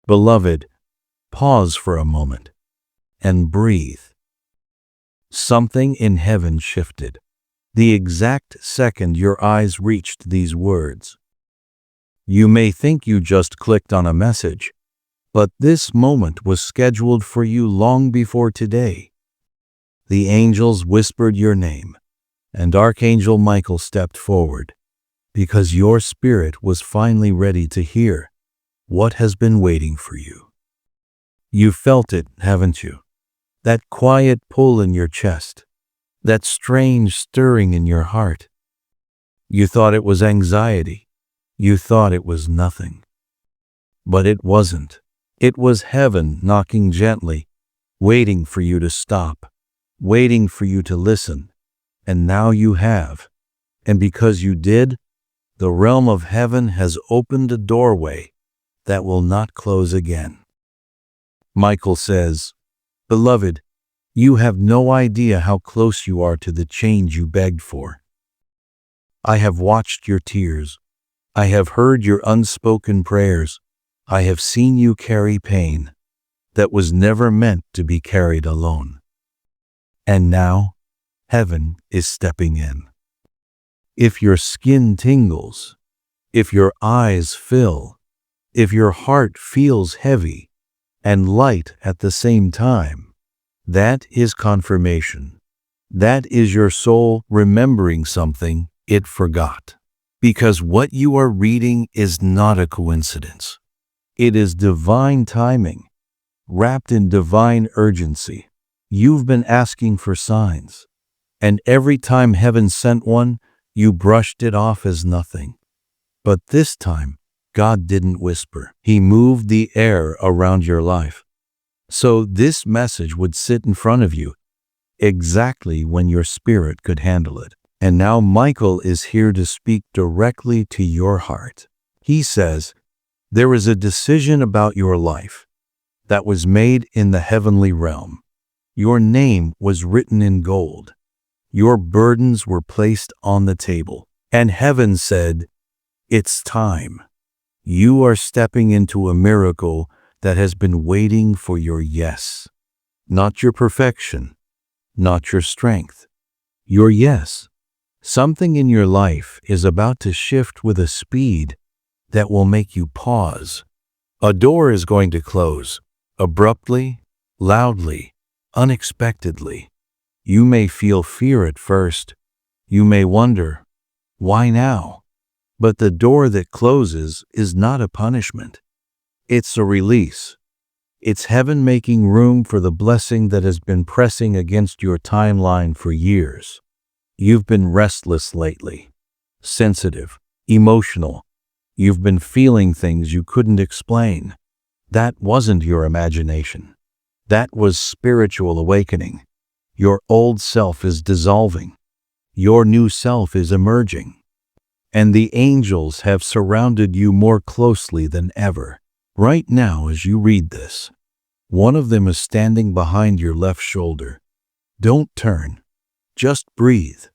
Beloved, pause for a moment and breathe. Something in heaven shifted the exact second your eyes reached these words. You may think you just clicked on a message, but this moment was scheduled for you long before today. The angels whispered your name, and Archangel Michael stepped forward, because your spirit was finally ready to hear what has been waiting for you. You felt it, haven't you? That quiet pull in your chest, that strange stirring in your heart. You thought it was anxiety. You thought it was nothing. But it wasn't. It was heaven knocking gently, waiting for you to stop, waiting for you to listen. And now you have. And because you did, the realm of heaven has opened a doorway that will not close again. Michael says, Beloved, you have no idea how close you are to the change you begged for. I have watched your tears. I have heard your unspoken prayers. I have seen you carry pain that was never meant to be carried alone. And now, heaven is stepping in. If your skin tingles, if your eyes fill, if your heart feels heavy and light at the same time, that is confirmation. That is your soul remembering something it forgot. Because what you are reading is not a coincidence. It is divine timing, wrapped in divine urgency. You've been asking for signs, and every time heaven sent one, you brushed it off as nothing. But this time, God didn't whisper. He moved the air around your life. So this message would sit in front of you exactly when your spirit could handle it. And now Michael is here to speak directly to your heart. He says, there is a decision about your life that was made in the heavenly realm. Your name was written in gold. Your burdens were placed on the table. And heaven said, it's time. You are stepping into a miracle that has been waiting for your yes. Not your perfection, not your strength, your yes. Something in your life is about to shift with a speed that will make you pause. A door is going to close, abruptly, loudly, unexpectedly. You may feel fear at first. You may wonder, why now? But the door that closes is not a punishment. It's a release. It's heaven making room for the blessing that has been pressing against your timeline for years. You've been restless lately, sensitive, emotional. You've been feeling things you couldn't explain. That wasn't your imagination. That was spiritual awakening. Your old self is dissolving. Your new self is emerging. And the angels have surrounded you more closely than ever. Right now, as you read this, one of them is standing behind your left shoulder. Don't turn. Just breathe.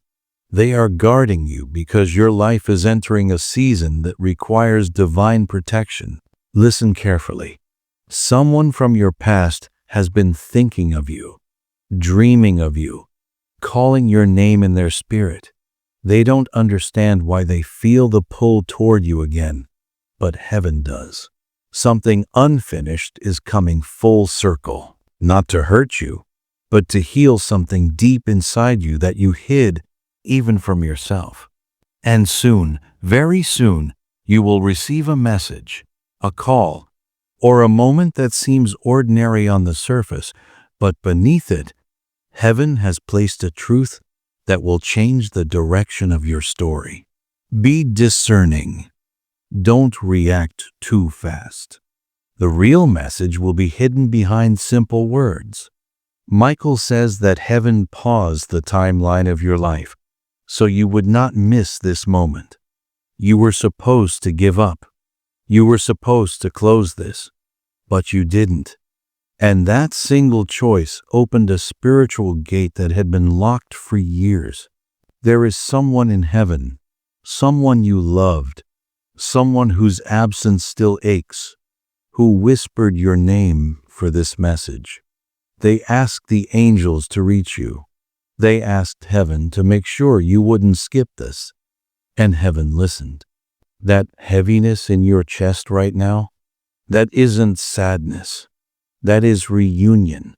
They are guarding you because your life is entering a season that requires divine protection. Listen carefully. Someone from your past has been thinking of you, dreaming of you, calling your name in their spirit. They don't understand why they feel the pull toward you again, but heaven does. Something unfinished is coming full circle, not to hurt you, but to heal something deep inside you that you hid even from yourself. And soon, very soon, you will receive a message, a call, or a moment that seems ordinary on the surface, but beneath it, heaven has placed a truth that will change the direction of your story. Be discerning. Don't react too fast. The real message will be hidden behind simple words. Michael says that heaven paused the timeline of your life so you would not miss this moment. You were supposed to give up. You were supposed to close this, but you didn't. And that single choice opened a spiritual gate that had been locked for years. There is someone in heaven, someone you loved, someone whose absence still aches, who whispered your name for this message. They asked the angels to reach you. They asked heaven to make sure you wouldn't skip this. And heaven listened. That heaviness in your chest right now, that isn't sadness. That is reunion.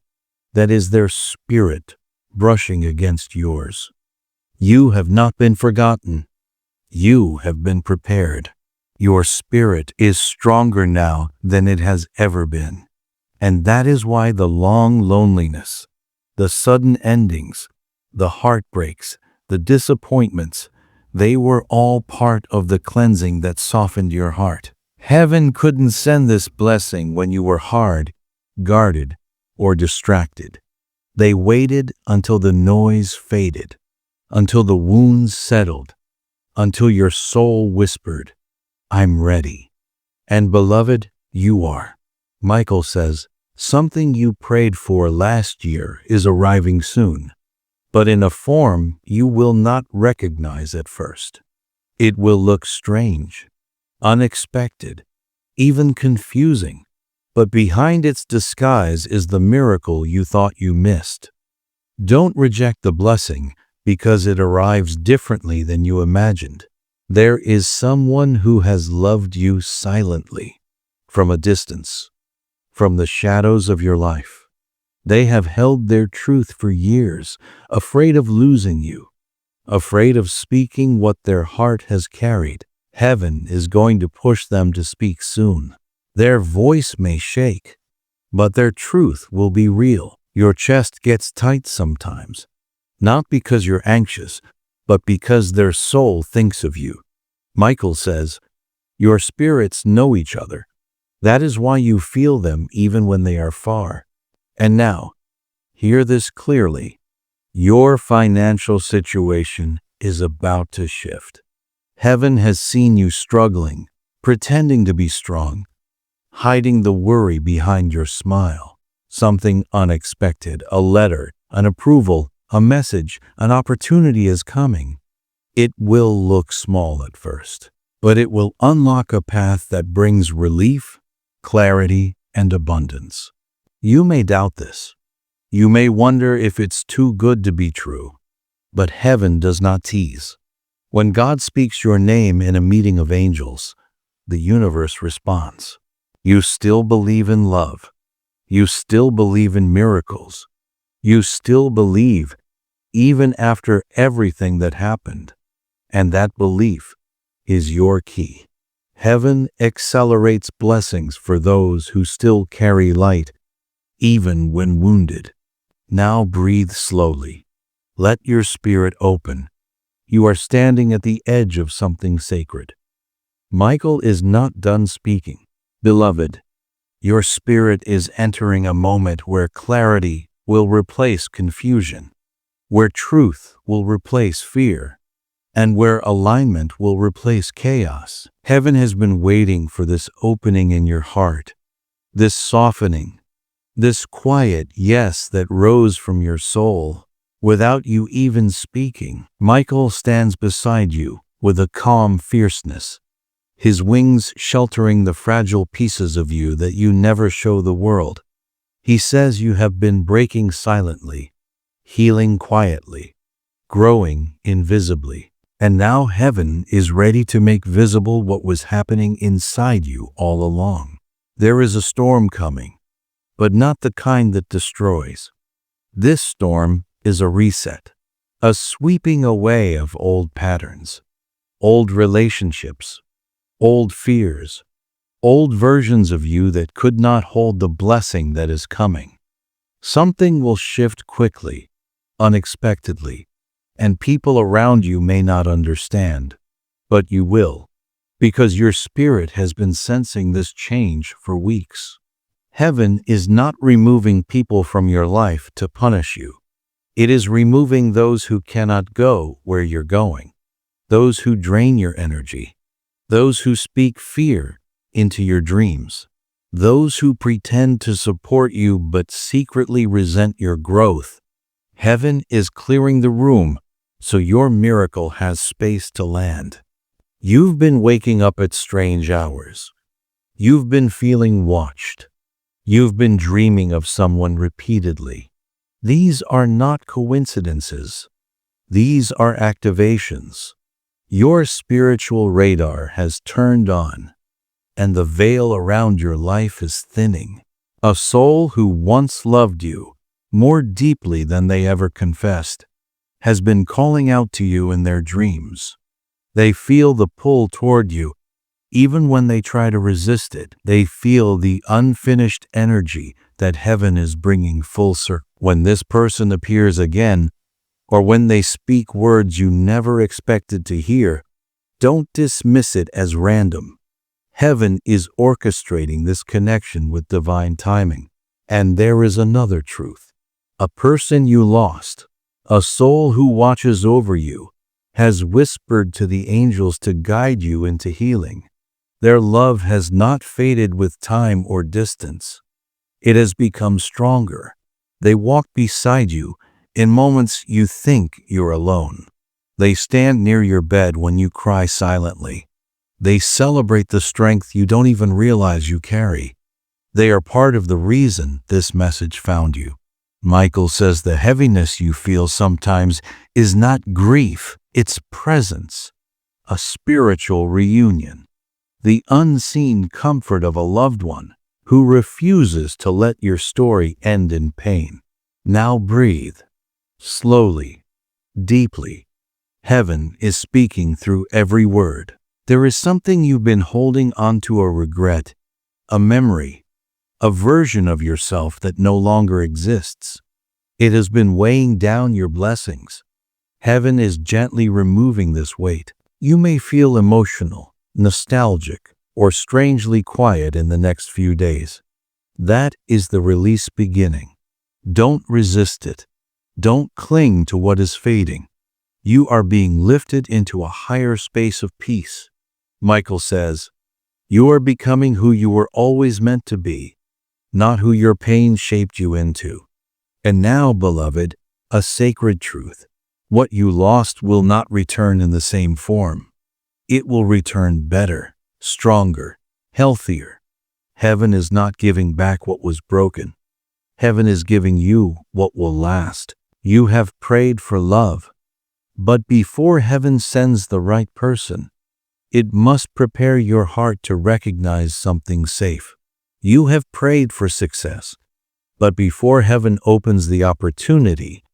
That is their spirit brushing against yours. You have not been forgotten. You have been prepared. Your spirit is stronger now than it has ever been. And that is why the long loneliness, the sudden endings, the heartbreaks, the disappointments, they were all part of the cleansing that softened your heart. Heaven couldn't send this blessing when you were hard, guarded, or distracted. They waited until the noise faded, until the wounds settled, until your soul whispered, "I'm ready." And beloved, you are. Michael says, something you prayed for last year is arriving soon, but in a form you will not recognize at first. It will look strange, unexpected, even confusing, but behind its disguise is the miracle you thought you missed. Don't reject the blessing because it arrives differently than you imagined. There is someone who has loved you silently, from a distance, from the shadows of your life. They have held their truth for years, afraid of losing you, afraid of speaking what their heart has carried. Heaven is going to push them to speak soon. Their voice may shake, but their truth will be real. Your chest gets tight sometimes, not because you're anxious, but because their soul thinks of you. Michael says, your spirits know each other. That is why you feel them even when they are far. And now, hear this clearly. Your financial situation is about to shift. Heaven has seen you struggling, pretending to be strong, hiding the worry behind your smile. Something unexpected, a letter, an approval, a message, an opportunity is coming. It will look small at first, but it will unlock a path that brings relief, clarity, and abundance. You may doubt this. You may wonder if it's too good to be true, but heaven does not tease. When God speaks your name in a meeting of angels, the universe responds. You still believe in love. You still believe in miracles. You still believe even after everything that happened. And that belief is your key. Heaven accelerates blessings for those who still carry light, even when wounded. Now breathe slowly. Let your spirit open. You are standing at the edge of something sacred. Michael is not done speaking. Beloved, your spirit is entering a moment where clarity will replace confusion, where truth will replace fear, and where alignment will replace chaos. Heaven has been waiting for this opening in your heart, this softening, this quiet yes that rose from your soul without you even speaking. Michael stands beside you with a calm fierceness, his wings sheltering the fragile pieces of you that you never show the world. He says you have been breaking silently, healing quietly, growing invisibly. And now heaven is ready to make visible what was happening inside you all along. There is a storm coming, but not the kind that destroys. This storm is a reset, a sweeping away of old patterns, old relationships, old fears, old versions of you that could not hold the blessing that is coming. Something will shift quickly, unexpectedly, and people around you may not understand, but you will, because your spirit has been sensing this change for weeks. Heaven is not removing people from your life to punish you. It is removing those who cannot go where you're going, those who drain your energy, those who speak fear into your dreams, those who pretend to support you but secretly resent your growth. Heaven is clearing the room so your miracle has space to land. You've been waking up at strange hours. You've been feeling watched. You've been dreaming of someone repeatedly. These are not coincidences. These are activations. Your spiritual radar has turned on, and the veil around your life is thinning. A soul who once loved you more deeply than they ever confessed has been calling out to you in their dreams. They feel the pull toward you, even when they try to resist it. They feel the unfinished energy that heaven is bringing full circle. When this person appears again, or when they speak words you never expected to hear, don't dismiss it as random. Heaven is orchestrating this connection with divine timing. And there is another truth. A person you lost, a soul who watches over you, has whispered to the angels to guide you into healing. Their love has not faded with time or distance. It has become stronger. They walk beside you in moments you think you're alone. They stand near your bed when you cry silently. They celebrate the strength you don't even realize you carry. They are part of the reason this message found you. Michael says the heaviness you feel sometimes is not grief, it's presence, a spiritual reunion, the unseen comfort of a loved one who refuses to let your story end in pain. Now breathe, slowly, deeply. Heaven is speaking through every word. There is something you've been holding onto, a regret, a memory, a version of yourself that no longer exists. It has been weighing down your blessings. Heaven is gently removing this weight. You may feel emotional, nostalgic, or strangely quiet in the next few days. That is the release beginning. Don't resist it. Don't cling to what is fading. You are being lifted into a higher space of peace. Michael says, you are becoming who you were always meant to be, not who your pain shaped you into. And now, beloved, a sacred truth. What you lost will not return in the same form. It will return better, stronger, healthier. Heaven is not giving back what was broken. Heaven is giving you what will last. You have prayed for love, but before heaven sends the right person, it must prepare your heart to recognize something safe. You have prayed for success, but before heaven opens the opportunity,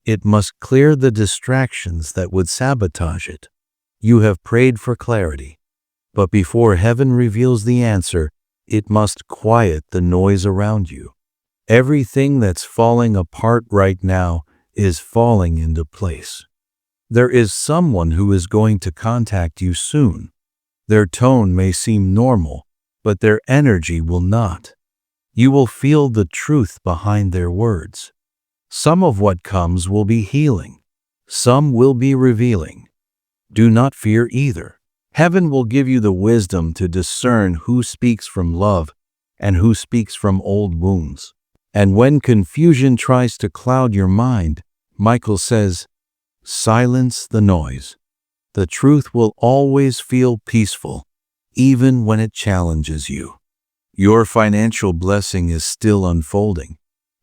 it must clear the distractions that would sabotage it. You have prayed for clarity, but before heaven reveals the answer, it must quiet the noise around you. Everything that's falling apart right now is falling into place. There is someone who is going to contact you soon. Their tone may seem normal, but their energy will not. You will feel the truth behind their words. Some of what comes will be healing. Some will be revealing. Do not fear either. Heaven will give you the wisdom to discern who speaks from love and who speaks from old wounds. And when confusion tries to cloud your mind, Michael says, silence the noise. The truth will always feel peaceful, even when it challenges you. Your financial blessing is still unfolding.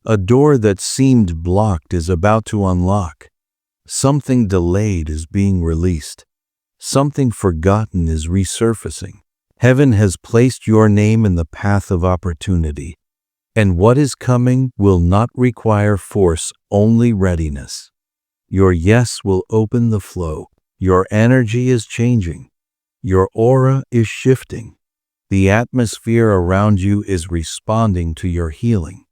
A door that seemed blocked is about to unlock. Something delayed is being released. Something forgotten is resurfacing. Heaven has placed your name in the path of opportunity, and what is coming will not require force, only readiness. Your yes will open the flow. Your energy is changing. Your aura is shifting. The atmosphere around you is responding to your healing.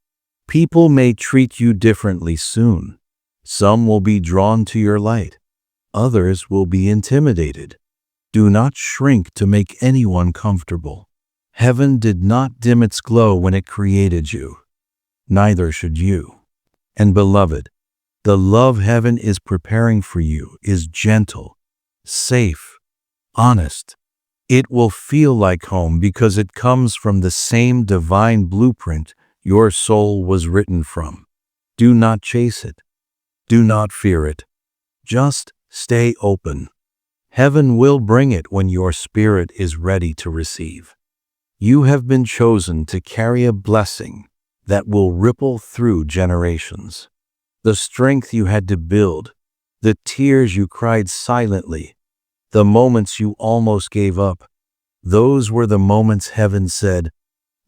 People may treat you differently soon. Some will be drawn to your light. Others will be intimidated. Do not shrink to make anyone comfortable. Heaven did not dim its glow when it created you. Neither should you. And beloved, the love heaven is preparing for you is gentle, safe, honest. It will feel like home because it comes from the same divine blueprint your soul was written from. Do not chase it. Do not fear it. Just stay open. Heaven will bring it when your spirit is ready to receive. You have been chosen to carry a blessing that will ripple through generations. The strength you had to build, the tears you cried silently, the moments you almost gave up, those were the moments heaven said,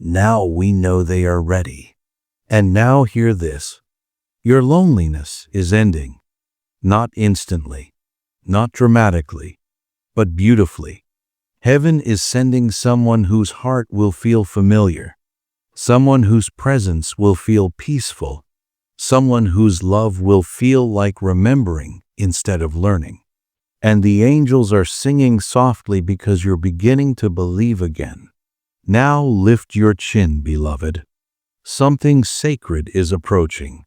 "Now we know they are ready." And now hear this. Your loneliness is ending, not instantly, not dramatically, but beautifully. Heaven is sending someone whose heart will feel familiar, someone whose presence will feel peaceful, someone whose love will feel like remembering instead of learning. And the angels are singing softly because you're beginning to believe again. Now lift your chin, beloved. Something sacred is approaching.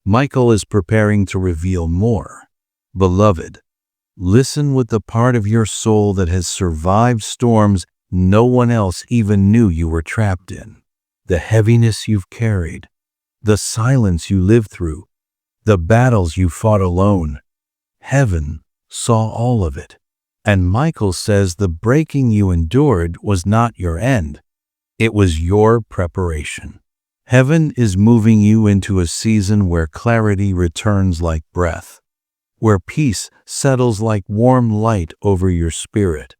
Michael is preparing to reveal more. Beloved, listen with the part of your soul that has survived storms no one else even knew you were trapped in. The heaviness you've carried, the silence you lived through, the battles you fought alone. Heaven saw all of it. And Michael says the breaking you endured was not your end. It was your preparation. Heaven is moving you into a season where clarity returns like breath, where peace settles like warm light over your spirit,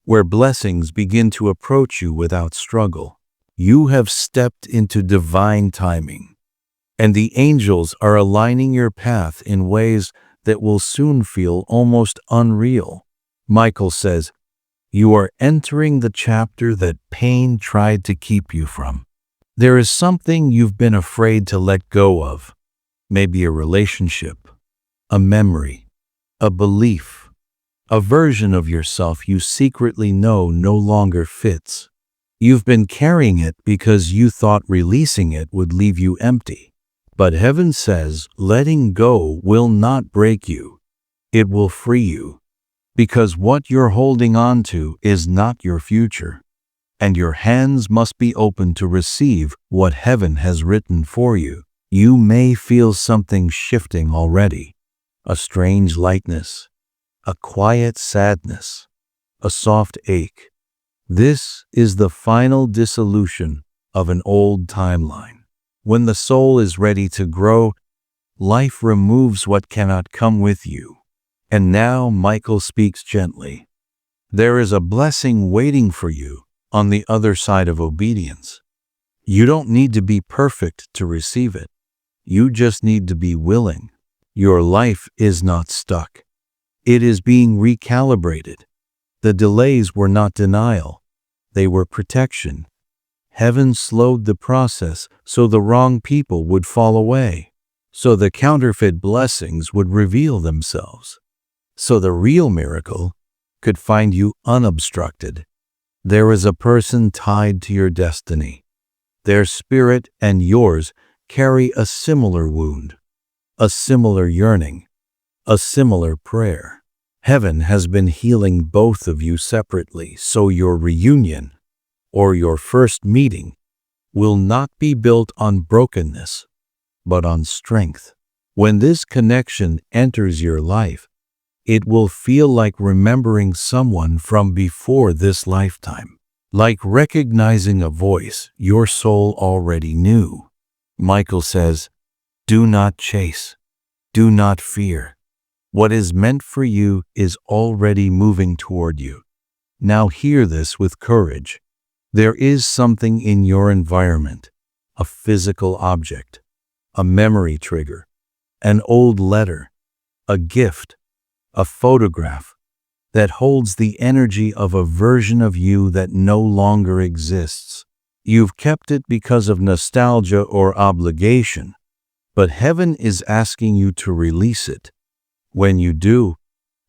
where blessings begin to approach you without struggle. You have stepped into divine timing, and the angels are aligning your path in ways that will soon feel almost unreal. Michael says, you are entering the chapter that pain tried to keep you from. There is something you've been afraid to let go of, maybe a relationship, a memory, a belief, a version of yourself you secretly know no longer fits. You've been carrying it because you thought releasing it would leave you empty. But heaven says letting go will not break you. It will free you. Because what you're holding on to is not your future. And your hands must be open to receive what heaven has written for you. You may feel something shifting already. A strange lightness, a quiet sadness, a soft ache. This is the final dissolution of an old timeline. When the soul is ready to grow, life removes what cannot come with you. And now Michael speaks gently. There is a blessing waiting for you on the other side of obedience. You don't need to be perfect to receive it. You just need to be willing. Your life is not stuck. It is being recalibrated. The delays were not denial. They were protection. Heaven slowed the process so the wrong people would fall away, so the counterfeit blessings would reveal themselves, so the real miracle could find you unobstructed. There is a person tied to your destiny. Their spirit and yours carry a similar wound, a similar yearning, a similar prayer. Heaven has been healing both of you separately, so your reunion, or your first meeting, will not be built on brokenness, but on strength. When this connection enters your life, it will feel like remembering someone from before this lifetime, like recognizing a voice your soul already knew. Michael says, do not chase, do not fear. What is meant for you is already moving toward you. Now hear this with courage. There is something in your environment, a physical object, a memory trigger, an old letter, a gift, a photograph that holds the energy of a version of you that no longer exists. You've kept it because of nostalgia or obligation, but heaven is asking you to release it. When you do,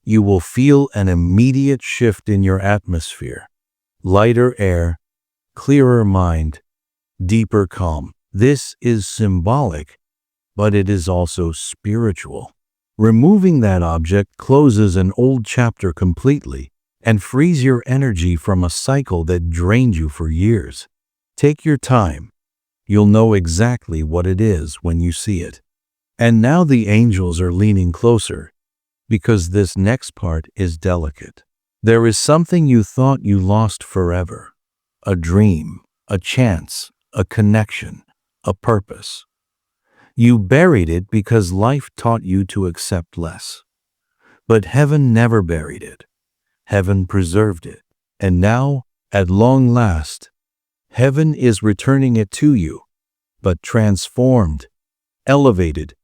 you will feel an immediate shift in your atmosphere. Lighter air, clearer mind, deeper calm. This is symbolic, but it is also spiritual. Removing that object closes an old chapter completely and frees your energy from a cycle that drained you for years. Take your time. You'll know exactly what it is when you see it. And now the angels are leaning closer, because this next part is delicate. There is something you thought you lost forever. a dream, a chance, a connection, a purpose. You buried it because life taught you to accept less. But heaven never buried it. Heaven preserved it. And now, at long last, heaven is returning it to you, but transformed, elevated,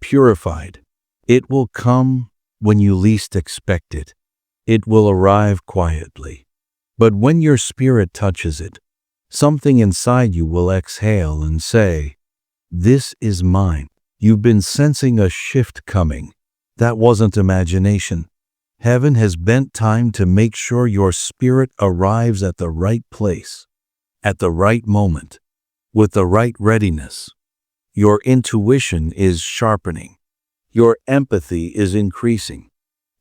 purified. It will come when you least expect it. It will arrive quietly. But when your spirit touches it, something inside you will exhale and say, "This is mine." You've been sensing a shift coming. That wasn't imagination. Heaven has bent time to make sure your spirit arrives at the right place, at the right moment, with the right readiness. Your intuition is sharpening. Your empathy is increasing.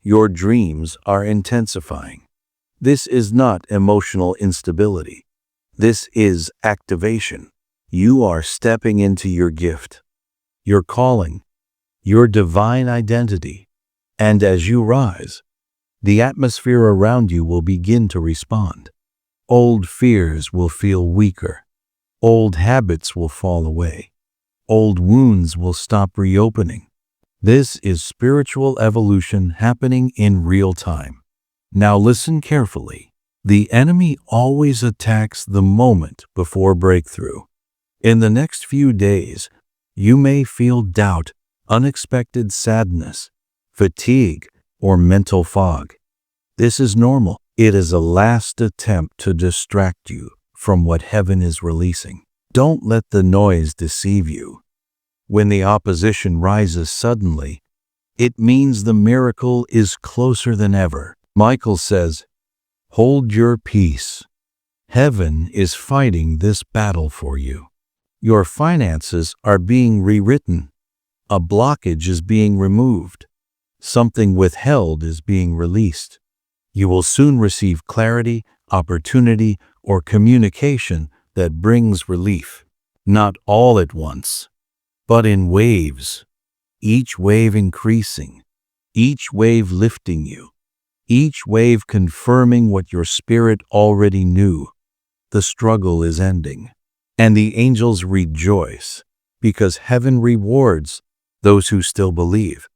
Your dreams are intensifying. This is not emotional instability. This is activation. You are stepping into your gift, your calling, your divine identity. And as you rise, the atmosphere around you will begin to respond. Old fears will feel weaker. Old habits will fall away. Old wounds will stop reopening. This is spiritual evolution happening in real time. Now listen carefully. The enemy always attacks the moment before breakthrough. In the next few days, you may feel doubt, unexpected sadness, fatigue, or mental fog. This is normal. It is a last attempt to distract you from what heaven is releasing. Don't let the noise deceive you. When the opposition rises suddenly, it means the miracle is closer than ever. Michael says, "Hold your peace. Heaven is fighting this battle for you." Your finances are being rewritten. A blockage is being removed. Something withheld is being released. You will soon receive clarity, opportunity, or communication that brings relief. Not all at once, but in waves. Each wave increasing. Each wave lifting you. Each wave confirming what your spirit already knew. The struggle is ending. And the angels rejoice, because heaven rewards those who still believe,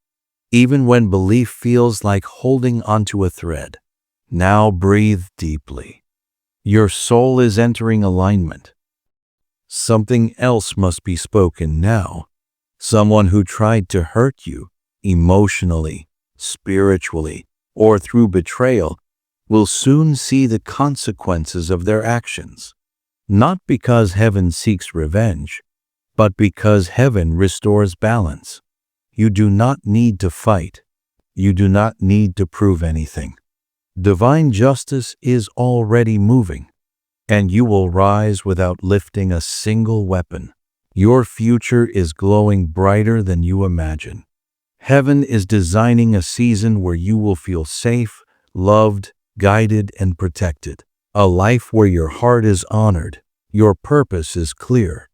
even when belief feels like holding onto a thread. Now breathe deeply. Your soul is entering alignment. Something else must be spoken now. Someone who tried to hurt you emotionally, spiritually, or through betrayal will soon see the consequences of their actions. Not because heaven seeks revenge, but because heaven restores balance. You do not need to fight. You do not need to prove anything. Divine justice is already moving, and you will rise without lifting a single weapon. Your future is glowing brighter than you imagine. Heaven is designing a season where you will feel safe, loved, guided, and protected. A life where your heart is honored, your purpose is clear,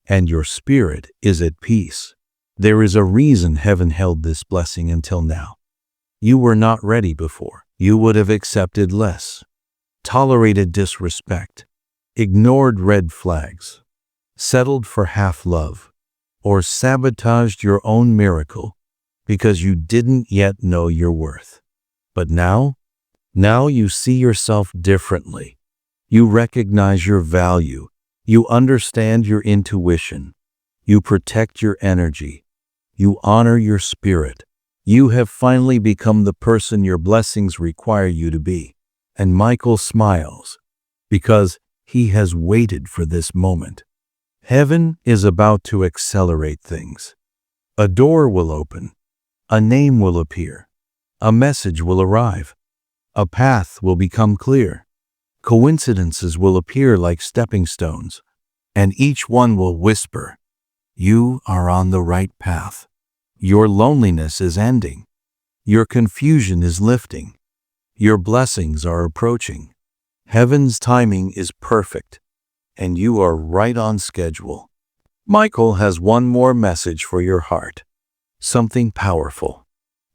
and your spirit is at peace. There is a reason heaven held this blessing until now. You were not ready before. You would have accepted less, tolerated disrespect, ignored red flags, settled for half love, or sabotaged your own miracle because you didn't yet know your worth. But now you see yourself differently. You recognize your value. You understand your intuition. You protect your energy. You honor your spirit. You have finally become the person your blessings require you to be. And Michael smiles because he has waited for this moment. Heaven is about to accelerate things. A door will open. A name will appear. A message will arrive. A path will become clear. Coincidences will appear like stepping stones, and each one will whisper, "You are on the right path." Your loneliness is ending. Your confusion is lifting. Your blessings are approaching. Heaven's timing is perfect, and you are right on schedule. Michael has one more message for your heart. Something powerful,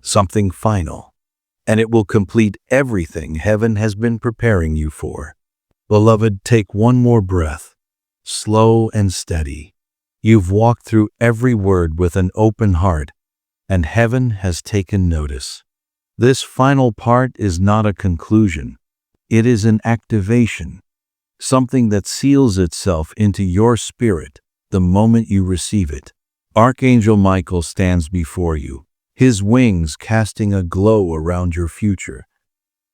something final, and it will complete everything heaven has been preparing you for. Beloved, take one more breath, slow and steady. You've walked through every word with an open heart, and heaven has taken notice. This final part is not a conclusion. It is an activation, something that seals itself into your spirit the moment you receive it. Archangel Michael stands before you, his wings casting a glow around your future.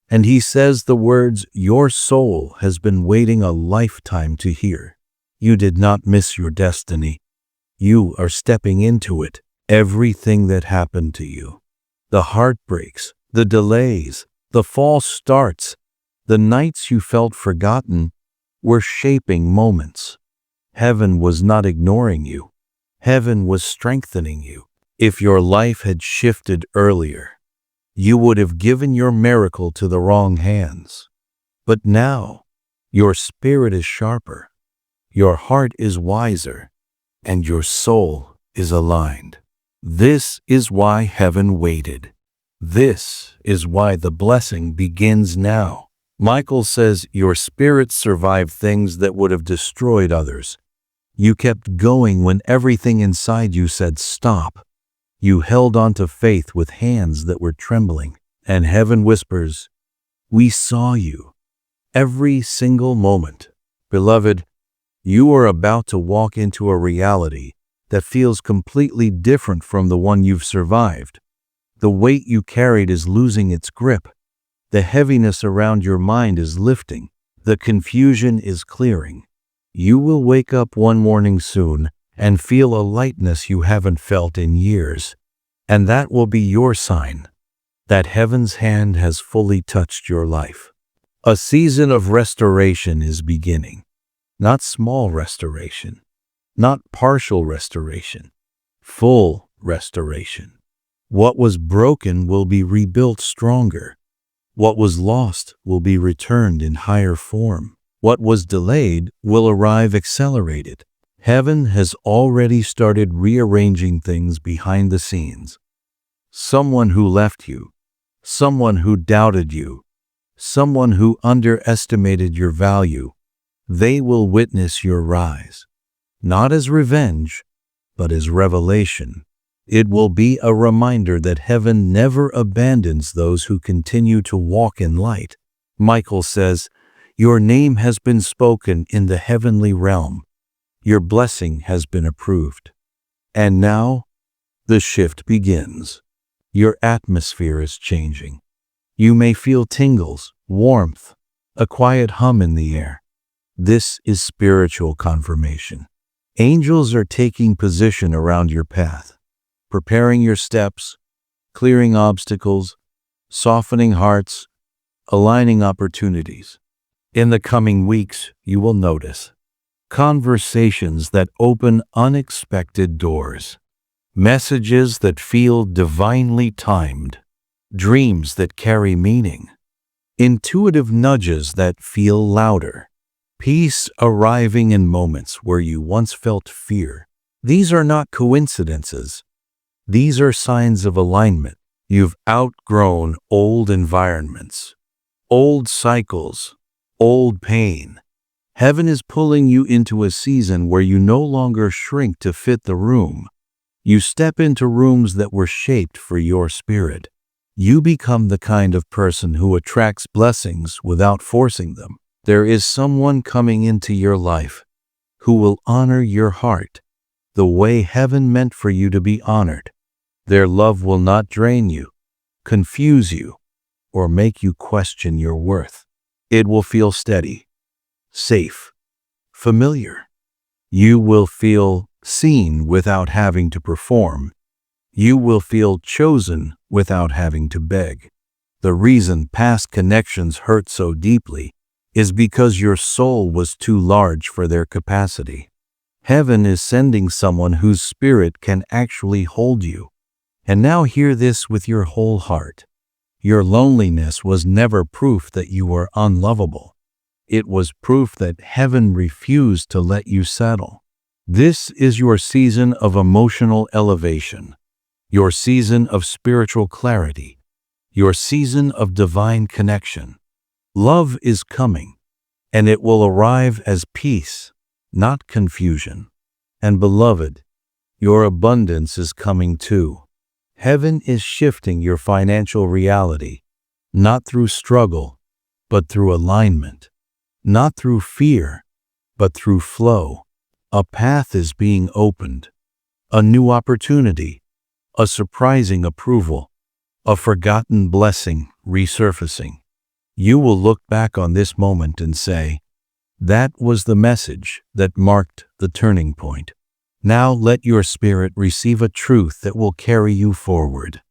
And he says the words your soul has been waiting a lifetime to hear. You did not miss your destiny. You are stepping into it. Everything that happened to you, the heartbreaks, the delays, the false starts, the nights you felt forgotten, were shaping moments. Heaven was not ignoring you. Heaven was strengthening you. If your life had shifted earlier, you would have given your miracle to the wrong hands. But now, your spirit is sharper, your heart is wiser, and your soul is aligned. This is why heaven waited. This is why the blessing begins now. Michael says your spirit survived things that would have destroyed others. You kept going when everything inside you said stop. You held on to faith with hands that were trembling. And heaven whispers, we saw you. Every single moment. Beloved, you are about to walk into a reality that feels completely different from the one you've survived. The weight you carried is losing its grip. The heaviness around your mind is lifting. The confusion is clearing. You will wake up one morning soon and feel a lightness you haven't felt in years. And that will be your sign that heaven's hand has fully touched your life. A season of restoration is beginning. Not small restoration. Not partial restoration, full restoration. What was broken will be rebuilt stronger. What was lost will be returned in higher form. What was delayed will arrive accelerated. Heaven has already started rearranging things behind the scenes. Someone who left you, someone who doubted you, someone who underestimated your value, they will witness your rise. Not as revenge, but as revelation. It will be a reminder that heaven never abandons those who continue to walk in light. Michael says, your name has been spoken in the heavenly realm. Your blessing has been approved. And now, the shift begins. Your atmosphere is changing. You may feel tingles, warmth, a quiet hum in the air. This is spiritual confirmation. Angels are taking position around your path, preparing your steps, clearing obstacles, softening hearts, aligning opportunities. In the coming weeks, you will notice conversations that open unexpected doors, messages that feel divinely timed, dreams that carry meaning, intuitive nudges that feel louder. Peace arriving in moments where you once felt fear. These are not coincidences. These are signs of alignment. You've outgrown old environments, old cycles, old pain. Heaven is pulling you into a season where you no longer shrink to fit the room. You step into rooms that were shaped for your spirit. You become the kind of person who attracts blessings without forcing them. There is someone coming into your life who will honor your heart the way heaven meant for you to be honored. Their love will not drain you, confuse you, or make you question your worth. It will feel steady, safe, familiar. You will feel seen without having to perform. You will feel chosen without having to beg. The reason past connections hurt so deeply is because your soul was too large for their capacity. Heaven is sending someone whose spirit can actually hold you. And now hear this with your whole heart. Your loneliness was never proof that you were unlovable. It was proof that heaven refused to let you settle. This is your season of emotional elevation, your season of spiritual clarity, your season of divine connection. Love is coming, and it will arrive as peace, not confusion. And beloved, your abundance is coming too. Heaven is shifting your financial reality, not through struggle, but through alignment, not through fear, but through flow. A path is being opened, a new opportunity, a surprising approval, a forgotten blessing resurfacing. You will look back on this moment and say, "That was the message that marked the turning point." Now let your spirit receive a truth that will carry you forward.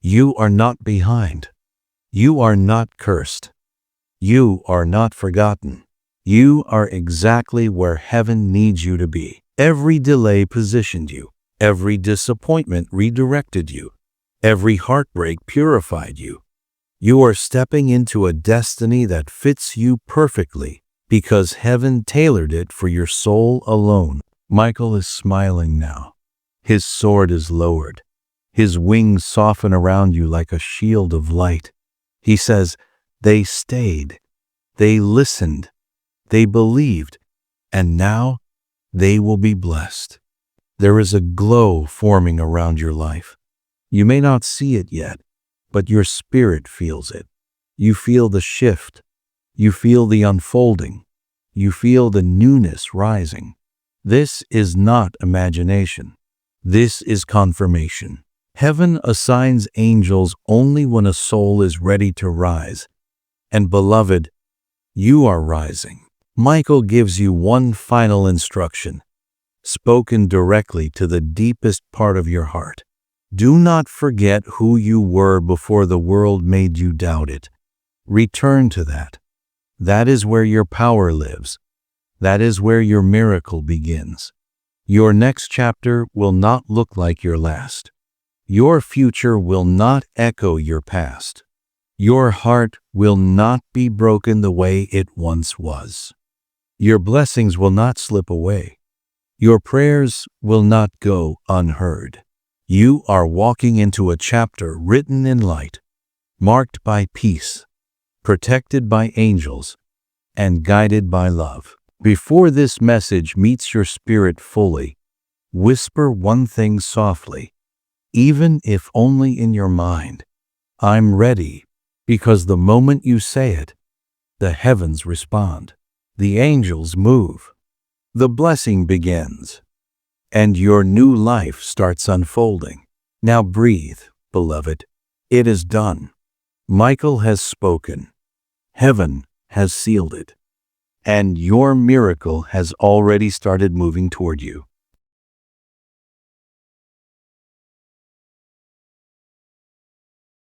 You are not behind. You are not cursed. You are not forgotten. You are exactly where heaven needs you to be. Every delay positioned you. Every disappointment redirected you. Every heartbreak purified you. You are stepping into a destiny that fits you perfectly because heaven tailored it for your soul alone. Michael is smiling now. His sword is lowered. His wings soften around you like a shield of light. He says, "They stayed. They listened. They believed. And now they will be blessed." There is a glow forming around your life. You may not see it yet, but your spirit feels it. You feel the shift. You feel the unfolding. You feel the newness rising. This is not imagination. This is confirmation. Heaven assigns angels only when a soul is ready to rise. And beloved, you are rising. Michael gives you one final instruction, spoken directly to the deepest part of your heart. Do not forget who you were before the world made you doubt it. Return to that. That is where your power lives. That is where your miracle begins. Your next chapter will not look like your last. Your future will not echo your past. Your heart will not be broken the way it once was. Your blessings will not slip away. Your prayers will not go unheard. You are walking into a chapter written in light, marked by peace, protected by angels, and guided by love. Before this message meets your spirit fully, whisper one thing softly, even if only in your mind. I'm ready, because the moment you say it, the heavens respond. The angels move. The blessing begins, and your new life starts unfolding. Now breathe, beloved. It is done. Michael has spoken. Heaven has sealed it. And your miracle has already started moving toward you.